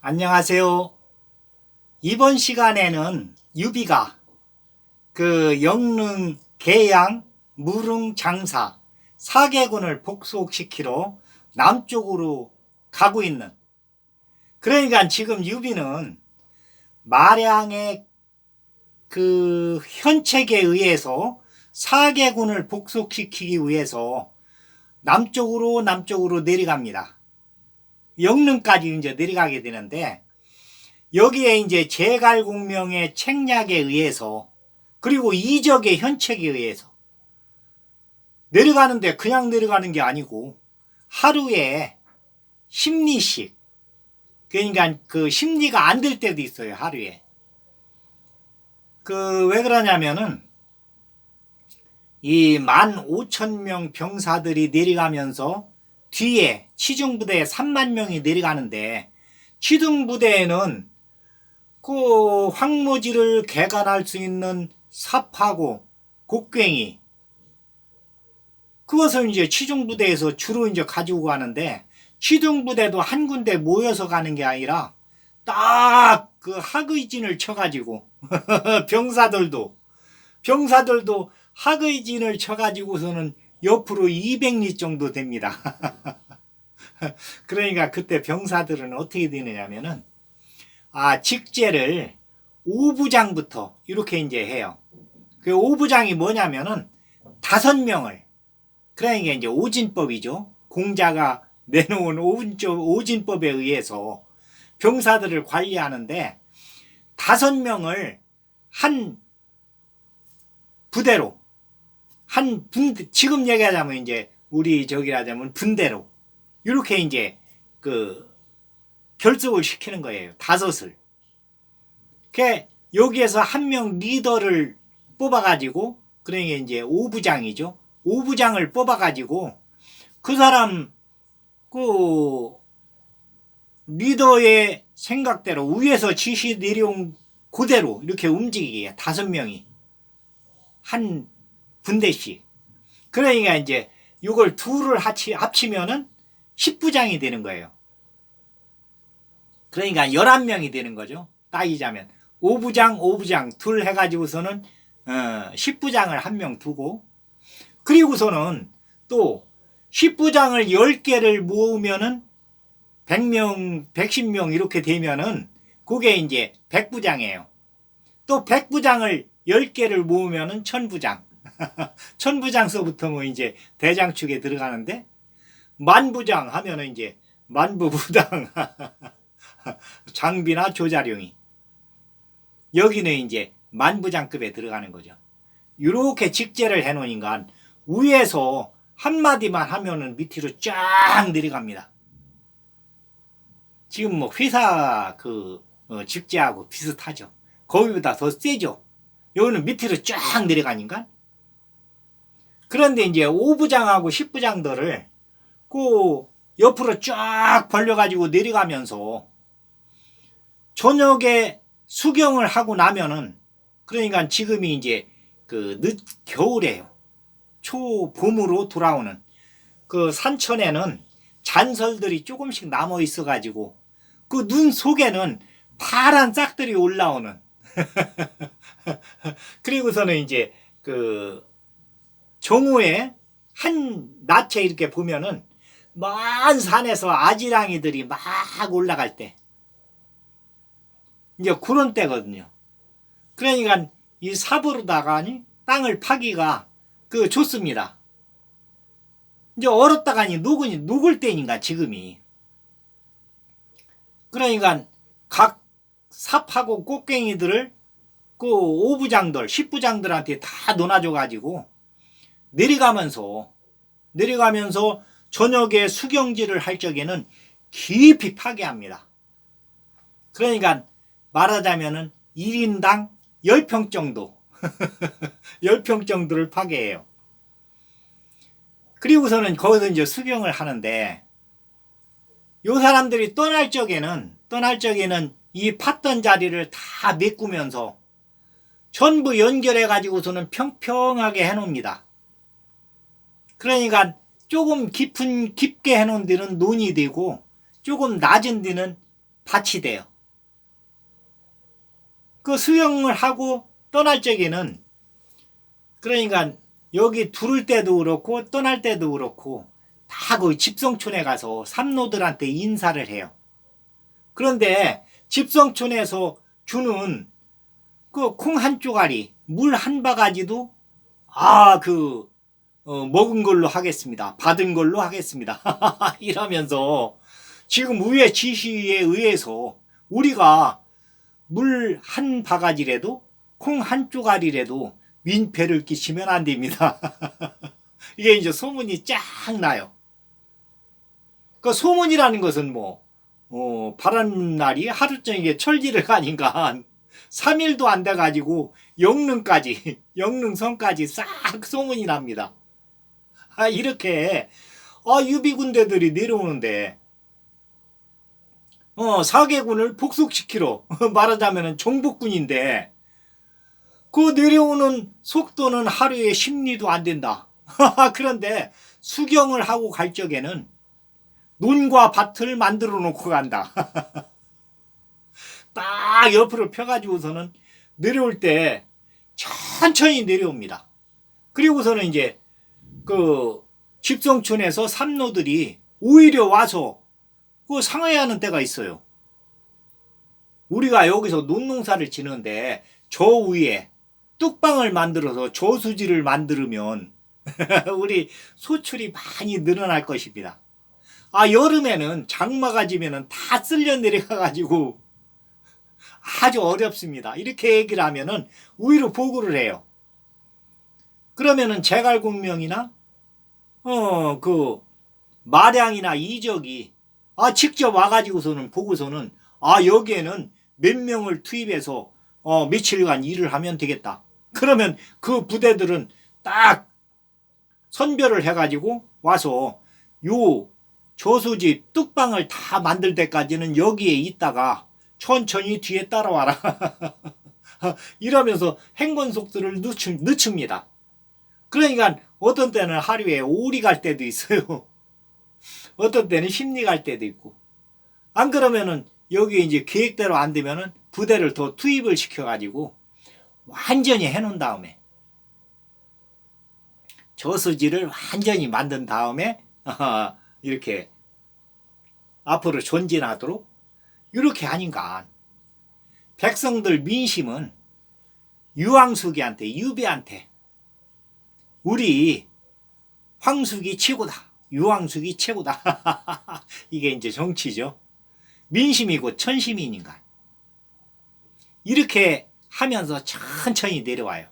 안녕하세요. 이번 시간에는 유비가 영릉, 계양, 무릉, 장사 4개군을 복속시키러 남쪽으로 가고 있는, 그러니까 지금 유비는 마량의 현책에 의해서 4개군을 복속시키기 위해서 남쪽으로 내려갑니다. 영릉까지 이제 내려가게 되는데, 여기에 이제 제갈공명의 책략에 의해서, 그리고 이적의 현책에 의해서 내려가는데, 그냥 내려가는 게 아니고 하루에 심리씩, 그러니까 심리가 안 될 때도 있어요. 하루에. 왜 그러냐면은 이 15,000명 병사들이 내려가면서 뒤에 치중부대 30,000명이 내려가는데, 치중부대에는 황무지를 개간할 수 있는 삽하고 곡괭이, 그것을 이제 치중부대에서 주로 이제 가지고 가는데, 치중부대도 한 군데 모여서 가는 게 아니라 딱 학의진을 쳐가지고 병사들도 학의진을 쳐가지고서는 옆으로 200리 정도 됩니다. 그러니까 그때 병사들은 어떻게 되느냐면은, 직제를 5부장부터 이렇게 이제 해요. 그 5부장이 뭐냐면은 5명을, 그러니까 이제 오진법이죠. 공자가 내놓은 오진법에 의해서 병사들을 관리하는데, 5명을 한 부대로, 지금 얘기하자면 이제 우리 하자면 분대로 이렇게 이제 결속을 시키는 거예요. 5을. 여기에서 한 명 리더를 뽑아가지고, 그러니까 이제 5부장이죠. 5부장을 뽑아가지고 그 사람 리더의 생각대로 위에서 지시 내려온 그대로 이렇게 움직이게 5명이 한 분대씩. 그러니까 이제 이걸 둘을 합치면은 10부장이 되는 거예요. 그러니까 11명이 되는 거죠. 따지자면 5부장 둘 해가지고서는 10부장을 한 명 두고, 그리고서는 또 10부장을 10개를 모으면은 100명, 110명 이렇게 되면은 그게 이제 100부장이에요. 또 100부장을 10개를 모으면은 1000부장. 1000부장서부터 뭐 이제 대장축에 들어가는데, 만부장 하면은 이제 만부부장. 장비나 조자룡이. 여기는 이제 만부장급에 들어가는 거죠. 이렇게 직제를 해놓으니까 위에서 한마디만 하면은 밑으로 쫙 내려갑니다. 지금 뭐 회사 직제하고 비슷하죠. 거기보다 더 세죠. 여기는 밑으로 쫙 내려가니까. 그런데 이제 5부장하고 10부장들을 옆으로 쫙 벌려가지고 내려가면서 저녁에 수경을 하고 나면은, 그러니까 지금이 이제 늦 겨울이에요. 초봄으로 돌아오는 산천에는 잔설들이 조금씩 남아 있어가지고 눈 속에는 파란 싹들이 올라오는. 그리고서는 이제 정오에 한 낮에 이렇게 보면은 먼 산에서 아지랑이들이 막 올라갈 때, 이제 그런 때거든요. 그러니까 이 삽으로다가 땅을 파기가 좋습니다. 이제 얼었다가니 녹을 때니까 지금이. 그러니까 각 삽하고 꽃갱이들을 5부장들, 10부장들한테 다 논아줘가지고 내려가면서 저녁에 수경질을 할 적에는 깊이 파괴합니다. 그러니까 말하자면은 1인당 10평 정도 10평 정도를 파괴해요. 그리고서는 거기서 이제 수경을 하는데, 요 사람들이 떠날 적에는 이 팠던 자리를 다 메꾸면서 전부 연결해 가지고서는 평평하게 해놓습니다. 그러니까 조금 깊게 해놓은 데는 논이 되고, 조금 낮은 데는 밭이 돼요. 그 수영을 하고 떠날 적에는 그러니까 여기 두를 때도 그렇고 떠날 때도 그렇고 다 그 집성촌에 가서 삼노들한테 인사를 해요. 그런데 집성촌에서 주는 그 콩 한 쪼가리, 물 한 바가지도 먹은 걸로 하겠습니다. 받은 걸로 하겠습니다. 이러면서 지금 위의 지시에 의해서 우리가 물 한 바가지라도 콩 한 쪼가리라도 민폐를 끼치면 안 됩니다. 이게 이제 소문이 쫙 나요. 그 소문이라는 것은 바람 날이 하루 종일 철지를 가니까 3일도 안 돼가지고 영릉성까지 싹 소문이 납니다. 이렇게 유비군대들이 내려오는데 사개군을 복속시키러 말하자면 종북군인데 그 내려오는 속도는 하루에 10리도 안 된다. 그런데 수경을 하고 갈 적에는 논과 밭을 만들어 놓고 간다. 딱 옆으로 펴가지고서는 내려올 때 천천히 내려옵니다. 그리고서는 이제 그 집성촌에서 삼노들이 오히려 와서 그 상회하는 때가 있어요. 우리가 여기서 논농사를 지는데 저 위에 뚝방을 만들어서 저수지를 만들면 우리 소출이 많이 늘어날 것입니다. 여름에는 장마가 지면은 다 쓸려 내려가가지고 아주 어렵습니다. 이렇게 얘기를 하면은 오히려 보고를 해요. 그러면은 제갈공명이나 그 마량이나 이적이 직접 와가지고서는 보고서는 여기에는 몇 명을 투입해서 며칠간 일을 하면 되겠다. 그러면 그 부대들은 딱 선별을 해가지고 와서 요 저수지 뚝방을 다 만들 때까지는 여기에 있다가 천천히 뒤에 따라와라. 이러면서 행군속도를 늦춥니다. 그러니까 어떤 때는 하루에 5리 갈 때도 있어요. 어떤 때는 10리 갈 때도 있고. 안 그러면은 여기 이제 계획대로 안 되면은 부대를 더 투입을 시켜가지고 완전히 해놓은 다음에 저수지를 완전히 만든 다음에 이렇게 앞으로 전진하도록 이렇게 아닌가. 백성들 민심은 유황숙이한테 유비한테 우리 황숙이 최고다. 유황숙이 최고다. 이게 이제 정치죠. 민심이고 천심이니까. 이렇게 하면서 천천히 내려와요.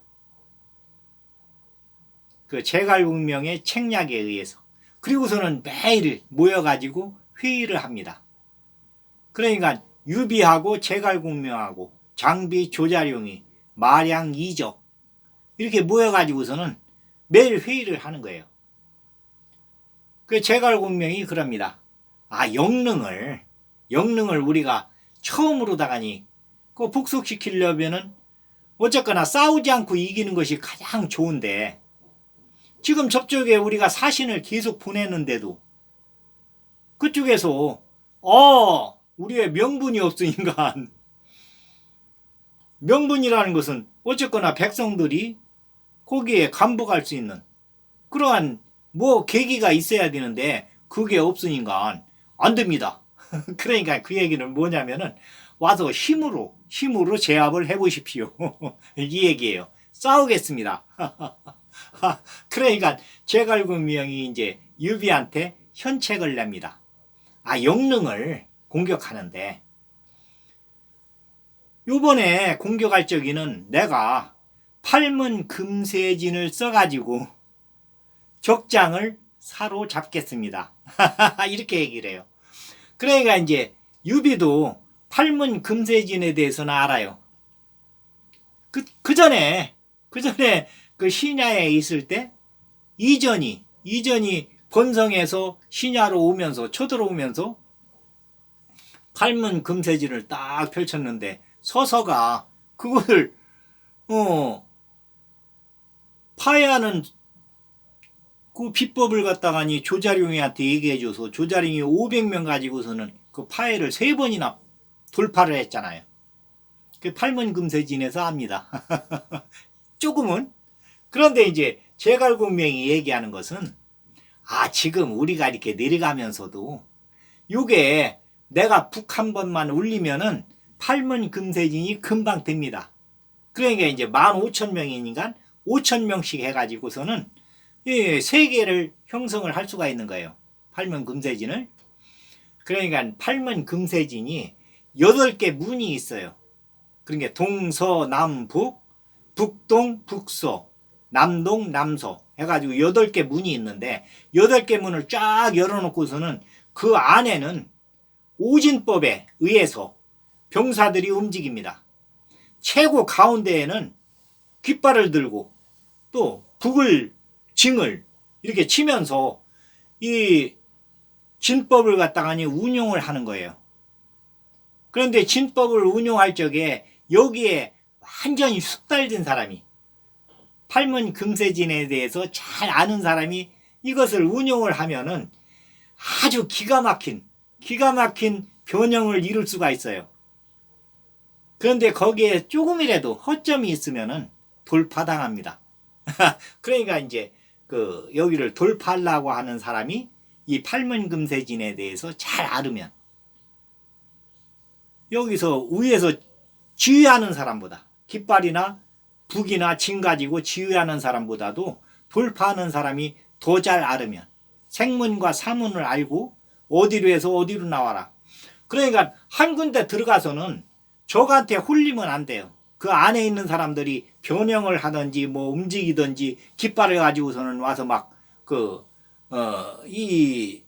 그 제갈공명의 책략에 의해서. 그리고서는 매일 모여가지고 회의를 합니다. 그러니까 유비하고 제갈공명하고 장비 조자룡이 마량 이적 이렇게 모여가지고서는 매일 회의를 하는 거예요. 그 제갈공명이 그럽니다. 영릉을 우리가 처음으로다가니 그 복속시키려면은 어쨌거나 싸우지 않고 이기는 것이 가장 좋은데 지금 저쪽에 우리가 사신을 계속 보내는데도 그쪽에서 우리의 명분이 없으니까 명분이라는 것은 어쨌거나 백성들이 거기에 감복할 수 있는 그러한 계기가 있어야 되는데 그게 없으니까 안 됩니다. 그러니까 그 얘기는 뭐냐면은 와서 힘으로 제압을 해보십시오. 이 얘기예요. 싸우겠습니다. 그러니까 제갈공명이 이제 유비한테 현책을 냅니다. 영릉을 공격하는데 요번에 공격할 적에는 내가 팔문 금세진을 써가지고 적장을 사로잡겠습니다. 이렇게 얘기를 해요. 그러니까 이제 유비도 팔문 금세진에 대해서는 알아요. 그 전에 그 신야에 있을 때 이전이 번성에서 신야로 오면서 쳐들어오면서 팔문 금세진을 딱 펼쳤는데 서서가 그걸 파해하는 그 비법을 갖다가니 조자룡이한테 얘기해줘서 조자룡이 500명 가지고서는 그 파해를 3번이나 돌파를 했잖아요. 그 팔문금세진에서 합니다. 조금은. 그런데 이제 제갈공명이 얘기하는 것은 지금 우리가 이렇게 내려가면서도 요게 내가 북 한 번만 울리면은 팔문금세진이 금방 됩니다. 그러니까 이제 15,000명이니까 5,000명씩 해가지고서는 세계를 형성을 할 수가 있는 거예요. 팔문금세진을. 그러니까 팔문금세진이 8개 문이 있어요. 그러니까 동서남북, 북동, 북서, 남동, 남서 해가지고 8개 문이 있는데 8개 문을 쫙 열어놓고서는 그 안에는 오진법에 의해서 병사들이 움직입니다. 최고 가운데에는 깃발을 들고 또 북을 징을 이렇게 치면서 이 진법을 갖다가 운용을 하는 거예요. 그런데 진법을 운용할 적에 여기에 완전히 숙달된 사람이 팔문금세진에 대해서 잘 아는 사람이 이것을 운용을 하면은 아주 기가 막힌 변형을 이룰 수가 있어요. 그런데 거기에 조금이라도 허점이 있으면은 돌파당합니다. 그러니까 이제 여기를 돌파하려고 하는 사람이 이 팔문금세진에 대해서 잘 알으면 여기서 위에서 지휘하는 사람보다 깃발이나 북이나 진 가지고 지휘하는 사람보다도 돌파하는 사람이 더 잘 알으면 생문과 사문을 알고 어디로 해서 어디로 나와라. 그러니까 한 군데 들어가서는 적한테 홀리면 안 돼요. 그 안에 있는 사람들이 변형을 하든지 뭐 움직이든지 깃발을 가지고서는 와서 막 이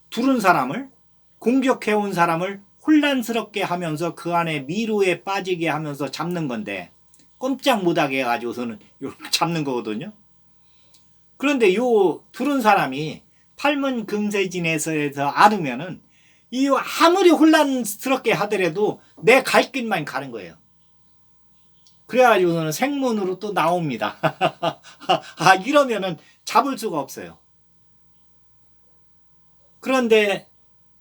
두른 사람을 공격해온 사람을 혼란스럽게 하면서 그 안에 미로에 빠지게 하면서 잡는 건데 꼼짝 못하게 해가지고서는 이렇게 잡는 거거든요. 그런데 요 두른 사람이 팔문금세진에서 알으면은 이 아무리 혼란스럽게 하더라도 내 갈 길만 가는 거예요. 그래가지고서는 생문으로 또 나옵니다. 이러면은 잡을 수가 없어요. 그런데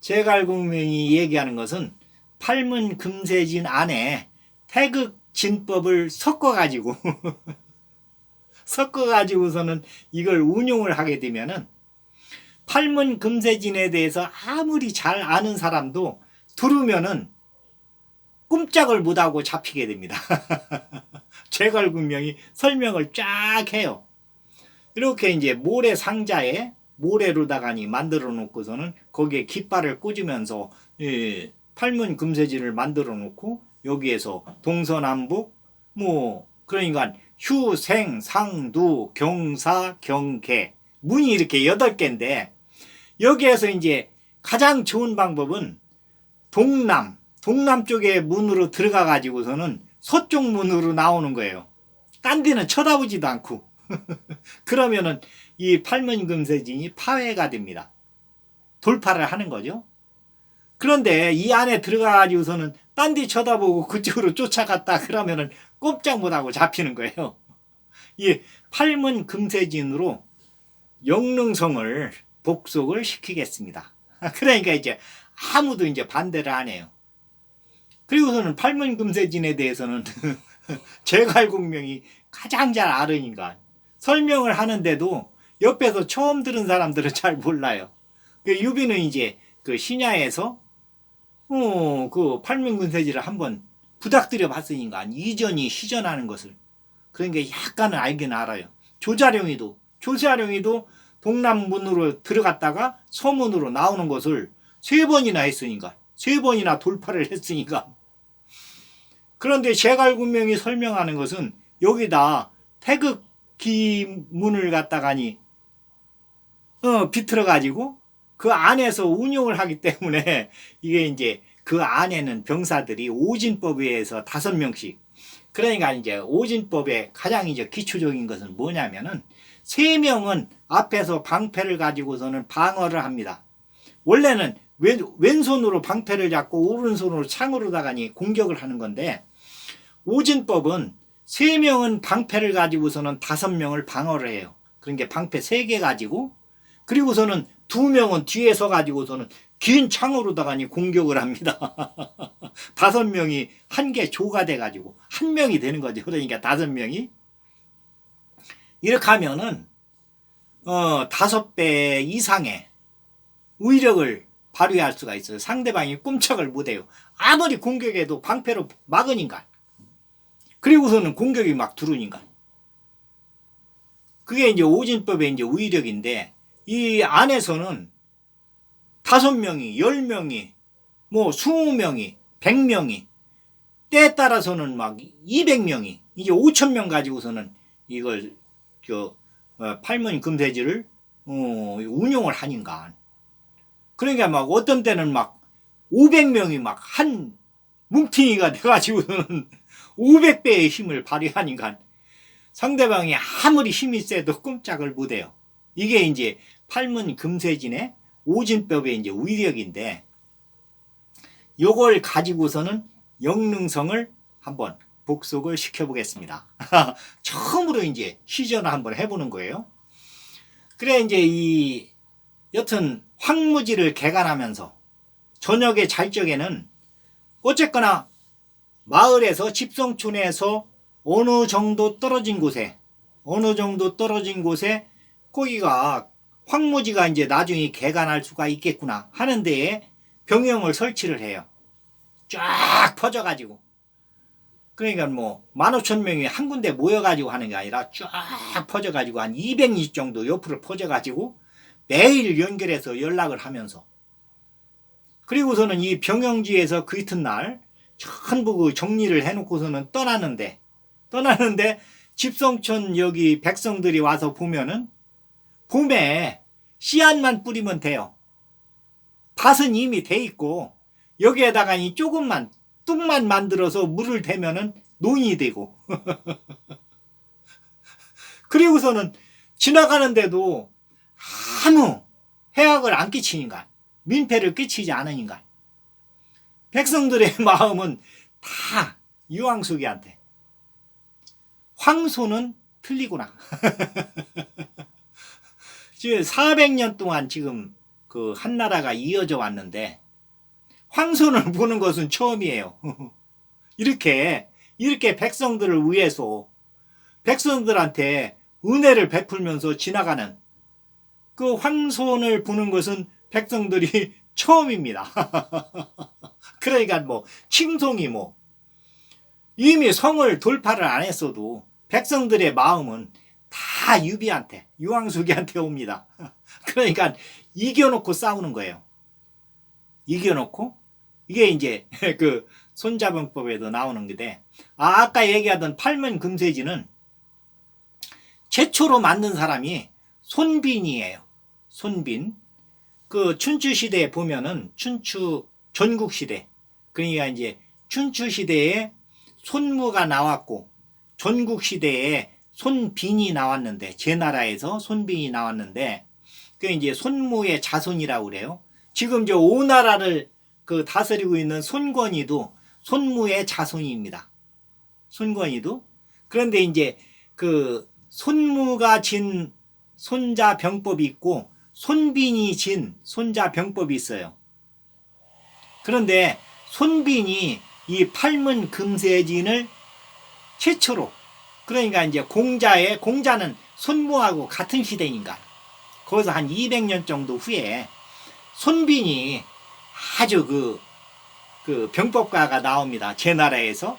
제갈공명이 얘기하는 것은 팔문금세진 안에 태극진법을 섞어가지고서는 이걸 운용을 하게 되면은 팔문금세진에 대해서 아무리 잘 아는 사람도 들으면은 꼼짝을 못하고 잡히게 됩니다. 제갈공명이 설명을 쫙 해요. 이렇게 이제 모래 상자에 모래로다가니 만들어 놓고서는 거기에 깃발을 꽂으면서 팔문금세진을 만들어 놓고 여기에서 동서남북 그러니까 휴, 생, 상, 두, 경사, 경계 문이 이렇게 8개인데 여기에서 이제 가장 좋은 방법은 동남 쪽의 문으로 들어가 가지고서는 서쪽 문으로 나오는 거예요. 딴 데는 쳐다보지도 않고. 그러면은 이 팔문금세진이 파괴가 됩니다. 돌파를 하는 거죠. 그런데 이 안에 들어가 가지고서는 딴 데 쳐다보고 그쪽으로 쫓아갔다 그러면은 꼼짝 못하고 잡히는 거예요. 이 팔문금세진으로 영릉성을 복속을 시키겠습니다. 그러니까 이제 아무도 이제 반대를 안 해요. 그리고서는 팔문금세진에 대해서는 제갈공명이 가장 잘 아르니까 설명을 하는데도 옆에서 처음 들은 사람들은 잘 몰라요. 유비는 이제 신야에서 그 팔문금세진을 한번 부탁드려 봤으니까 이전이 시전하는 것을 그러니까 약간은 알긴 알아요. 조자룡이도 동남문으로 들어갔다가 서문으로 나오는 것을 3번이나 했으니까 3번이나 돌파를 했으니까. 그런데 제갈공명이 설명하는 것은 여기다 태극기문을 갖다가니 비틀어 가지고 그 안에서 운용을 하기 때문에 이게 이제 그 안에는 병사들이 오진법에 의해서 5명씩 그러니까 이제 오진법의 가장 이제 기초적인 것은 뭐냐면은 3명은 앞에서 방패를 가지고서는 방어를 합니다. 원래는 왼손으로 방패를 잡고 오른손으로 창으로다가니 공격을 하는 건데 오진법은 3명은 방패를 가지고서는 5명을 방어를 해요. 그러니까 방패 3개 가지고 그리고서는 2명은 뒤에 서 가지고서는 긴 창으로다가니 공격을 합니다. 다섯 명이 한 개 조가 돼가지고 한 명이 되는 거죠. 그러니까 다섯 명이 이렇게 하면은 다섯 배 이상의 위력을 발휘할 수가 있어요. 상대방이 꼼짝을 못해요. 아무리 공격해도 방패로 막으니까. 그리고서는 공격이 막 들어오니까. 그게 이제 오진법의 이제 위력인데, 이 안에서는 다섯 명이, 10명이, 뭐 20명이, 100명이, 때에 따라서는 막 200명이, 이제 5,000명 가지고서는 이걸 팔문 금세지를 운용을 하니까. 그러니까 막 어떤 때는 막 500명이 막 한 뭉탱이가 돼가지고는 500배의 힘을 발휘하니까 상대방이 아무리 힘이 세도 꼼짝을 못해요. 이게 이제 팔문 금세진의 오진법의 이제 위력인데, 요걸 가지고서는 영능성을 한번 복속을 시켜보겠습니다. 처음으로 이제 시전을 한번 해보는 거예요. 그래 이제 여튼 황무지를 개간하면서 저녁에 잘 적에는 어쨌거나 마을에서 집성촌에서 어느 정도 떨어진 곳에 거기가 황무지가 이제 나중에 개간할 수가 있겠구나 하는 데에 병영을 설치를 해요. 쫙 퍼져가지고. 그러니까 뭐 15,000명이 한 군데 모여가지고 하는 게 아니라 쫙 퍼져가지고 한 200리 정도 옆으로 퍼져가지고 매일 연결해서 연락을 하면서, 그리고서는 이 병영지에서 그 이튿날 전부 그 정리를 해놓고서는 떠나는데 집성촌 여기 백성들이 와서 보면은 봄에 씨앗만 뿌리면 돼요. 밭은 이미 돼 있고 여기에다가 이 조금만 뚝만 만들어서 물을 대면은 논이 되고 그리고서는 지나가는데도 아무 해악을 안 끼치니까, 민폐를 끼치지 않으니까 백성들의 마음은 다 유황숙이한테 황소는 틀리구나. 지금 400년 동안 지금 그 한나라가 이어져 왔는데 황소를 보는 것은 처음이에요. 이렇게 백성들을 위해서 백성들한테 은혜를 베풀면서 지나가는 그 황소를 보는 것은 백성들이 처음입니다. 그러니까 뭐 칭송이 뭐 이미 성을 돌파를 안 했어도 백성들의 마음은 다 유황숙이한테 옵니다. 그러니까 이겨놓고 싸우는 거예요. 이겨놓고, 이게 이제 그 손자병법에도 나오는 건데, 아까 얘기하던 팔문 금세지는 최초로 만든 사람이 손빈이에요. 손빈. 그 춘추 시대에 보면은 춘추 전국 시대, 그러니까 이제 춘추 시대에 손무가 나왔고 전국 시대에 손빈이 나왔는데, 제 나라에서 손빈이 나왔는데, 그 이제 손무의 자손이라고 그래요. 지금 저 오나라를 그 다스리고 있는 손권이도 손무의 자손입니다. 손권이도. 그런데 이제 그 손무가 진 손자병법이 있고 손빈이 진 손자병법이 있어요. 그런데 손빈이 이 팔문 금세진을 최초로, 그러니까 이제 공자는 손무하고 같은 시대니까 거기서 한 200년 정도 후에 손빈이 아주 그 병법가가 나옵니다. 제 나라에서.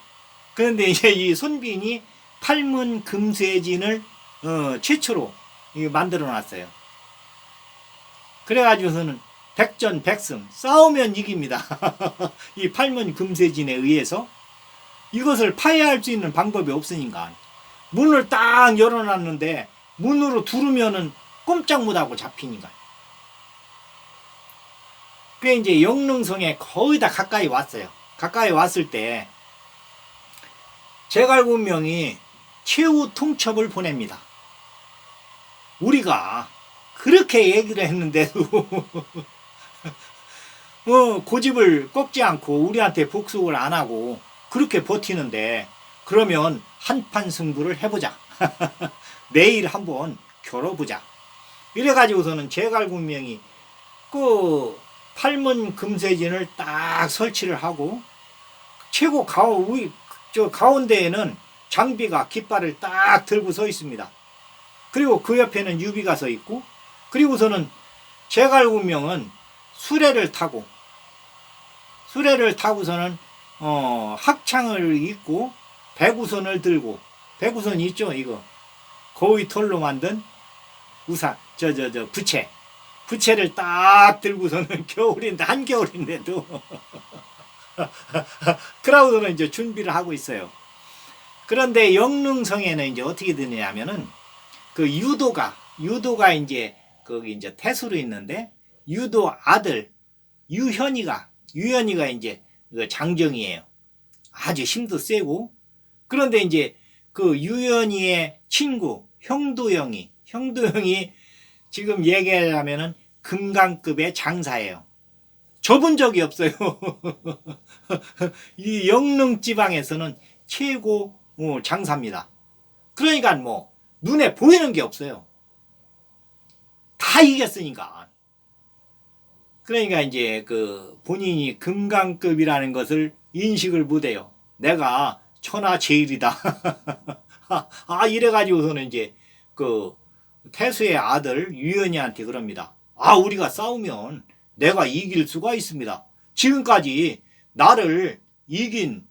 그런데 이제 이 손빈이 팔문 금세진을 최초로 만들어 놨어요. 그래가지고서는 백전백승, 싸우면 이깁니다. 이 팔문 금세진에 의해서. 이것을 파해할 수 있는 방법이 없으니까 문을 딱 열어놨는데 문으로 두르면은 꼼짝 못하고 잡히니까. 그게 이제 영릉성에 거의 다 가까이 왔어요. 가까이 왔을 때 제갈군명이 최후 통첩을 보냅니다. 우리가 그렇게 얘기를 했는데도 고집을 꺾지 않고 우리한테 복속을 안 하고 그렇게 버티는데, 그러면 한판 승부를 해보자. 내일 한번 겨뤄보자. 이래가지고서는 제갈군명이 그 팔문 금세진을 딱 설치를 하고 최고 저 가운데에는 장비가 깃발을 딱 들고 서 있습니다. 그리고 그 옆에는 유비가 서 있고, 그리고서는 제갈군명은 수레를 타고서는 학창을 입고 배구선을 들고, 배구선 있죠 이거 거위 털로 만든 우산, 부채를 딱 들고서는 겨울인데 한겨울인데도 그러고서는 이제 준비를 하고 있어요. 그런데 영릉성에는 이제 어떻게 되냐면은 그 유도가 이제 거기 이제 태수로 있는데, 유도 아들 유현이가 이제 그 장정이에요. 아주 힘도 세고. 그런데 이제 그 유현이의 친구 형도영이 지금 얘기하자면은 금강급의 장사예요. 접은 적이 없어요. 이 영릉 지방에서는 최고 장사입니다. 그러니까 뭐 눈에 보이는 게 없어요. 다 이겼으니까. 그러니까 이제 그 본인이 금강급이라는 것을 인식을 못해요. 내가 천하제일이다. 이래가지고서는 이제 그 태수의 아들 유연이한테 그럽니다. 우리가 싸우면 내가 이길 수가 있습니다. 지금까지 나를 이긴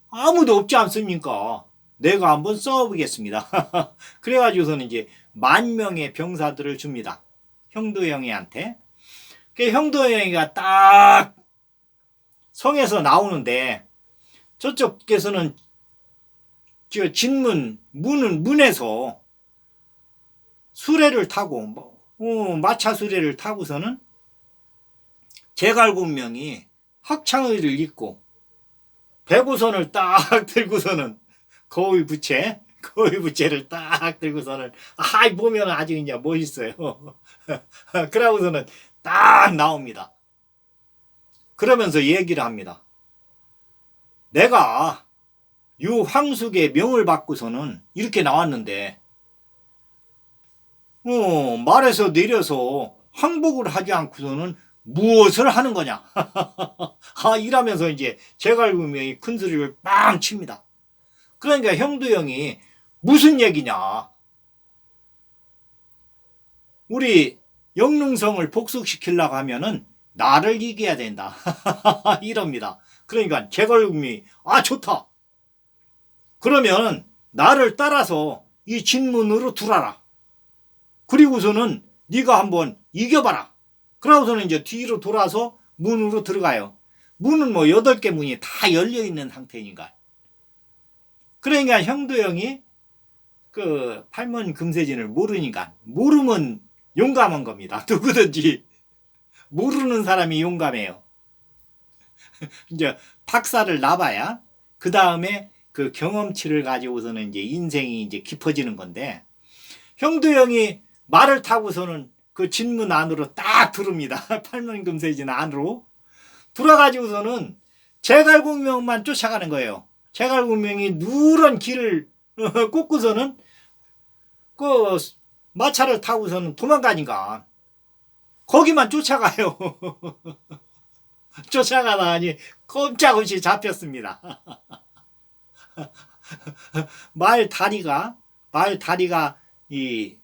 아무도 없지 않습니까? 내가 한번 싸워보겠습니다. 그래가지고서는 이제 10,000명의 병사들을 줍니다. 형도영이한테. 그 형도영이가 딱 성에서 나오는데, 저쪽에서는 문에서 수레를 타고, 마차 수레를 타고서는 제갈군명이 학창의를 입고 배구선을 딱 들고서는 거위 부채를 딱 들고서는 보면 아주 이제 멋있어요. 그러고서는 딱 나옵니다. 그러면서 얘기를 합니다. 내가 황숙의 명을 받고서는 이렇게 나왔는데, 말에서 내려서 항복을 하지 않고서는 무엇을 하는 거냐. 이러면서 이제 제갈군명이 큰 소리를 빵 칩니다. 그러니까 형도영이 무슨 얘기냐. 우리 영릉성을 복속시키려고 하면은 나를 이겨야 된다. 이럽니다. 그러니까 제갈군명이 좋다. 그러면 나를 따라서 이 진문으로 들어라. 그리고서는 네가 한번 이겨봐라. 그러고서는 이제 뒤로 돌아서 문으로 들어가요. 문은 8개 문이 다 열려있는 상태니까. 그러니까 형도영이 그 팔문금세진을 모르니까, 모르면 용감한 겁니다. 누구든지 모르는 사람이 용감해요. 이제 박사를 나봐야 그 다음에 그 경험치를 가지고서는 이제 인생이 이제 깊어지는 건데, 형도영이 말을 타고서는 그 진문 안으로 딱 들어옵니다. 팔문금세진 안으로 들어가지고서는 제갈군명만 쫓아가는 거예요. 제갈군명이 누런 길을 꽂고서는 그 마차를 타고서는 도망가니까 거기만 쫓아가요. 쫓아가다니 꼼짝없이 잡혔습니다. 말 다리가 이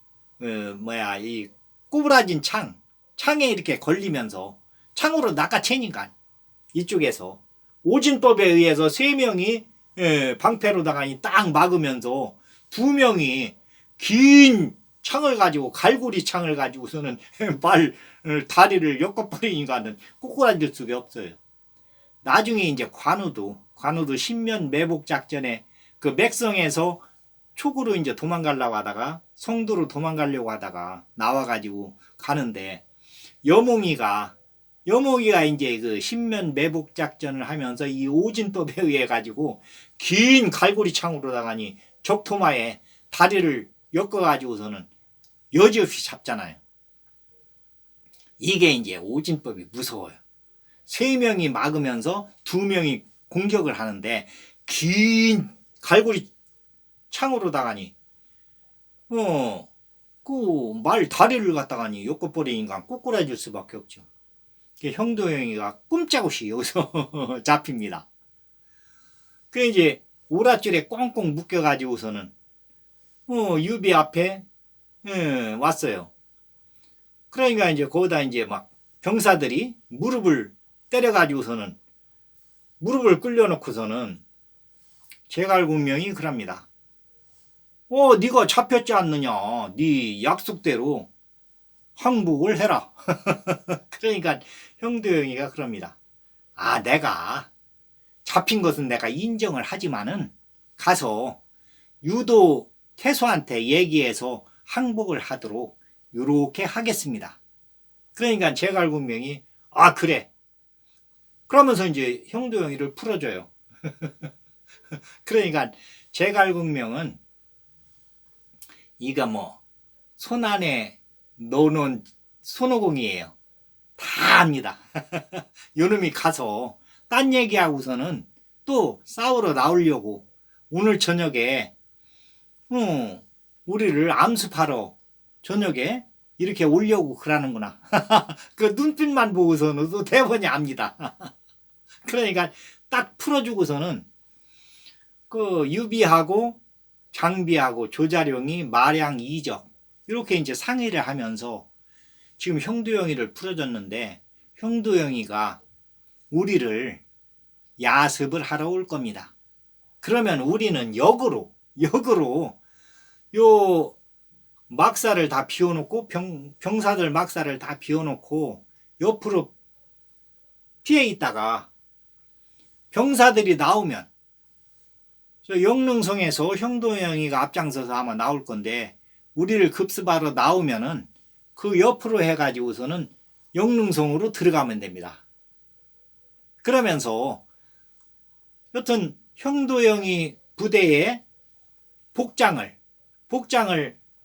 구부라진 창에 이렇게 걸리면서 창으로 낚아채니까 이쪽에서 오진법에 의해서 3명이 방패로다가 딱 막으면서 2명이 긴 창을 가지고, 갈고리 창을 가지고서는 다리를 엮어버리니까는 꼬꾸라질 수가 없어요. 나중에 이제 관우도 신면 매복 작전에 그 맥성에서 촉으로 이제 도망가려고 하다가, 성도로 도망가려고 하다가 나와가지고 가는데, 여몽이가 이제 그 신면 매복 작전을 하면서 이 오진법에 의해 가지고 긴 갈고리 창으로다가니 적토마에 다리를 엮어가지고서는 여지없이 잡잖아요. 이게 이제 오진법이 무서워요. 3명이 막으면서 2명이 공격을 하는데, 긴 갈고리 창으로다가니 그 말 다리를 갖다가니 엮어버리니까 꼬꾸라질 수밖에 없죠. 형도영이가 꼼짝없이 여기서 잡힙니다. 그 이제 오랏줄에 꽁꽁 묶여가지고서는 유비 앞에 왔어요. 그러니까 이제 거기다 이제 막 병사들이 무릎을 때려가지고서는 무릎을 꿇려놓고서는 제갈공명이 그럽니다. 네가 잡혔지 않느냐? 네 약속대로 항복을 해라. 그러니까 형도영이가 그럽니다. 내가 잡힌 것은 내가 인정을 하지만은 가서 유도 태수한테 얘기해서 항복을 하도록 이렇게 하겠습니다. 그러니까 제갈공명이 그래. 그러면서 이제 형도영이를 풀어줘요. 그러니까 제갈공명은 이가 뭐 손 안에 넣어놓은 손오공이에요. 다 압니다. 요놈이 가서 딴 얘기하고서는 또 싸우러 나오려고 오늘 저녁에 우리를 암습하러 저녁에 이렇게 오려고 그러는구나. 그 눈빛만 보고서는 또 대번이 압니다. 그러니까 딱 풀어주고서는 그 유비하고 장비하고 조자룡이 마량 이적 이렇게 이제 상의를 하면서 지금 형도영이를 풀어줬는데 형도영이가 우리를 야습을 하러 올 겁니다. 그러면 우리는 역으로 요 막사를 다 비워놓고 병사들 막사를 다 비워놓고 옆으로 피해 있다가 병사들이 나오면 저 영릉성에서 형도영이가 앞장서서 아마 나올 건데 우리를 급습하러 나오면은 그 옆으로 해가지고서는 영릉성으로 들어가면 됩니다. 그러면서 여튼 형도영이 부대에 복장을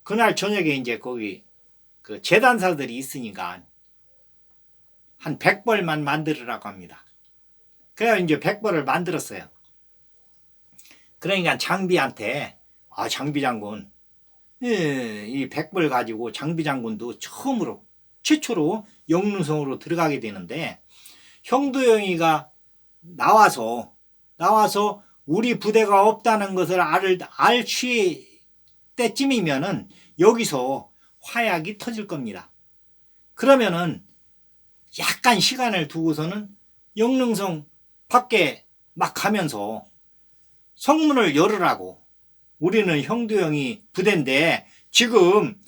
그날 저녁에 이제 거기 그 재단사들이 있으니까 한 100벌만 만들으라고 합니다. 그래야 이제 100벌을 만들었어요. 그러니까 장비한테 장비 장군 이 100벌 가지고 장비 장군도 최초로 영릉성으로 들어가게 되는데 형도영이가 나와서 우리 부대가 없다는 것을 알 때쯤이면은 여기서 화약이 터질 겁니다. 그러면은 약간 시간을 두고서는 영릉성 밖에 막 가면서 성문을 열으라고. 우리는 형도영이 부대인데 지금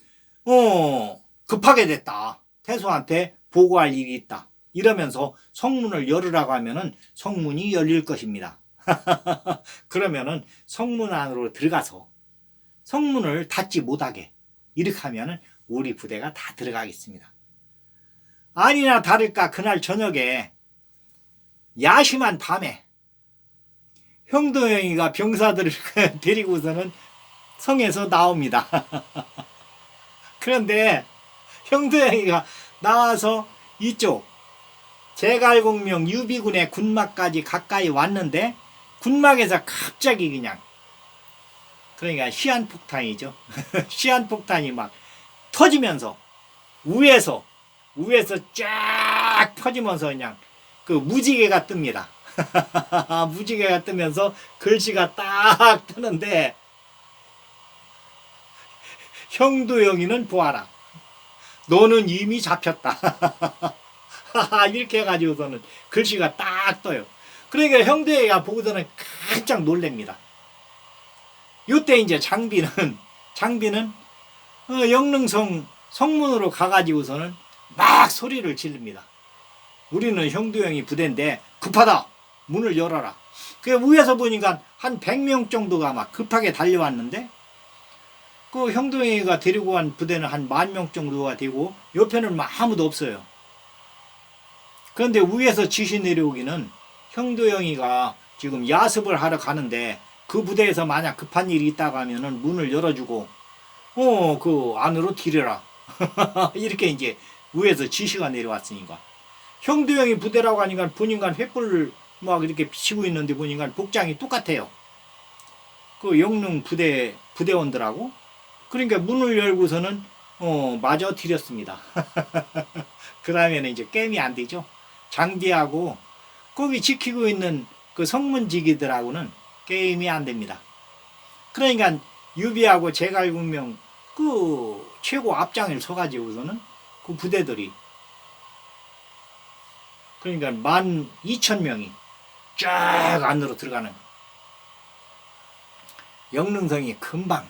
급하게 됐다. 태수한테 보고할 일이 있다. 이러면서 성문을 열으라고 하면은 성문이 열릴 것입니다. 그러면은 성문 안으로 들어가서 성문을 닫지 못하게 이렇게 하면은 우리 부대가 다 들어가겠습니다. 아니나 다를까 그날 저녁에 야심한 밤에 형도영이가 병사들을 데리고서는 성에서 나옵니다. 그런데 형도영이가 나와서 이쪽 제갈공명 유비군의 군막까지 가까이 왔는데 군막에서 갑자기 그러니까 시한폭탄이죠. 시한폭탄이 막 터지면서 위에서 쫙 터지면서 그냥 그 무지개가 뜹니다. 무지개가 뜨면서 글씨가 딱 뜨는데 형도영이는 보아라. 너는 이미 잡혔다. 이렇게 해가지고서는 글씨가 딱 떠요. 그러니까 형도영이가 보고서는 깜짝 놀랍니다. 요때 이제 장비는 영릉성 성문으로 가가지고서는 막 소리를 지릅니다. 우리는 형도영이 부대인데 급하다. 문을 열어라. 그 위에서 보니까 한 100명 정도가 막 급하게 달려왔는데 그 형도영이가 데리고 간 부대는 한 10,000명 정도가 되고 옆에는 아무도 없어요. 그런데 위에서 지시 내려오기는 형도영이가 지금 야습을 하러 가는데 그 부대에서 만약 급한 일이 있다고 하면은 문을 열어주고 그 안으로 들여라. 이렇게 이제 위에서 지시가 내려왔으니까 형도영이 부대라고 하니까 보니까 횃불을 막 이렇게 비치고 있는데 보니까 복장이 똑같아요. 그 영릉 부대원들하고. 그러니까 문을 열고서는 마저 들였습니다. 그 다음에는 이제 게임이 안 되죠. 장비하고 거기 지키고 있는 그 성문지기들하고는 게임이 안 됩니다. 그러니까 유비하고 제갈공명 그 최고 앞장을 서가지고서는 그 부대들이 그러니까 12,000명이 쫙 안으로 들어가는 영릉성이 금방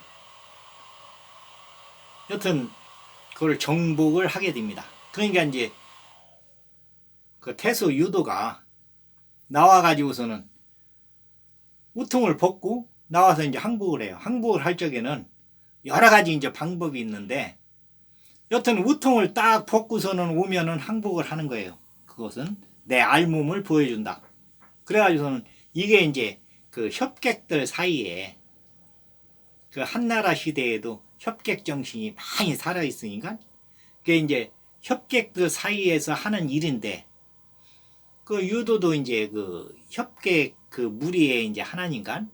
여튼 그걸 정복을 하게 됩니다. 그러니까 이제 그 태수 유도가 나와가지고서는 우통을 벗고 나와서 이제 항복을 해요. 항복을 할 적에는 여러 가지 이제 방법이 있는데 여튼 우통을 딱 벗고서는 오면은 항복을 하는 거예요. 그것은 내 알몸을 보여준다. 그래가지고서는 이게 이제 그 협객들 사이에 그 한나라 시대에도 협객 정신이 많이 살아있으니까 그게 이제 협객들 사이에서 하는 일인데 그 유도도 이제 그 협객 그 무리의 이제 하나니까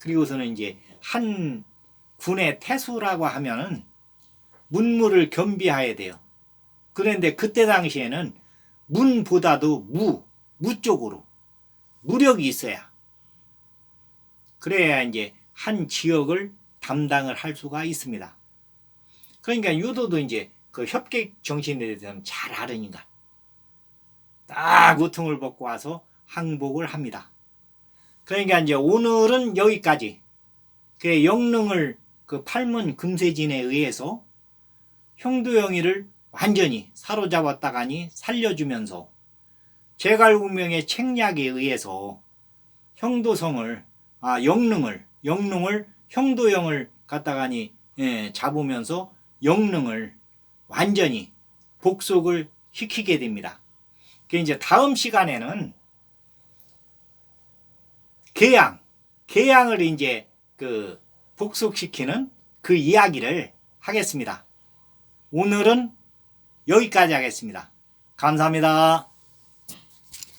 그리고서는 이제 한 군의 태수라고 하면은 문무를 겸비해야 돼요. 그런데 그때 당시에는 문보다도 무 쪽으로 무력이 있어야 그래야 이제 한 지역을 담당을 할 수가 있습니다. 그러니까 유도도 이제 그 협객 정신에 대해서는 잘 알으니까 딱 우통을 벗고 와서 항복을 합니다. 그러니까 이제 오늘은 여기까지 그 영릉을 그 팔문 금세진에 의해서 형도영이를 완전히 사로잡았다가니 살려주면서 제갈공명의 책략에 의해서 형도성을 영릉을 형도영을 갖다가니 잡으면서 영릉을 완전히 복속을 시키게 됩니다. 그 이제 다음 시간에는 계양을 이제 그 복속시키는 그 이야기를 하겠습니다. 오늘은 여기까지 하겠습니다. 감사합니다.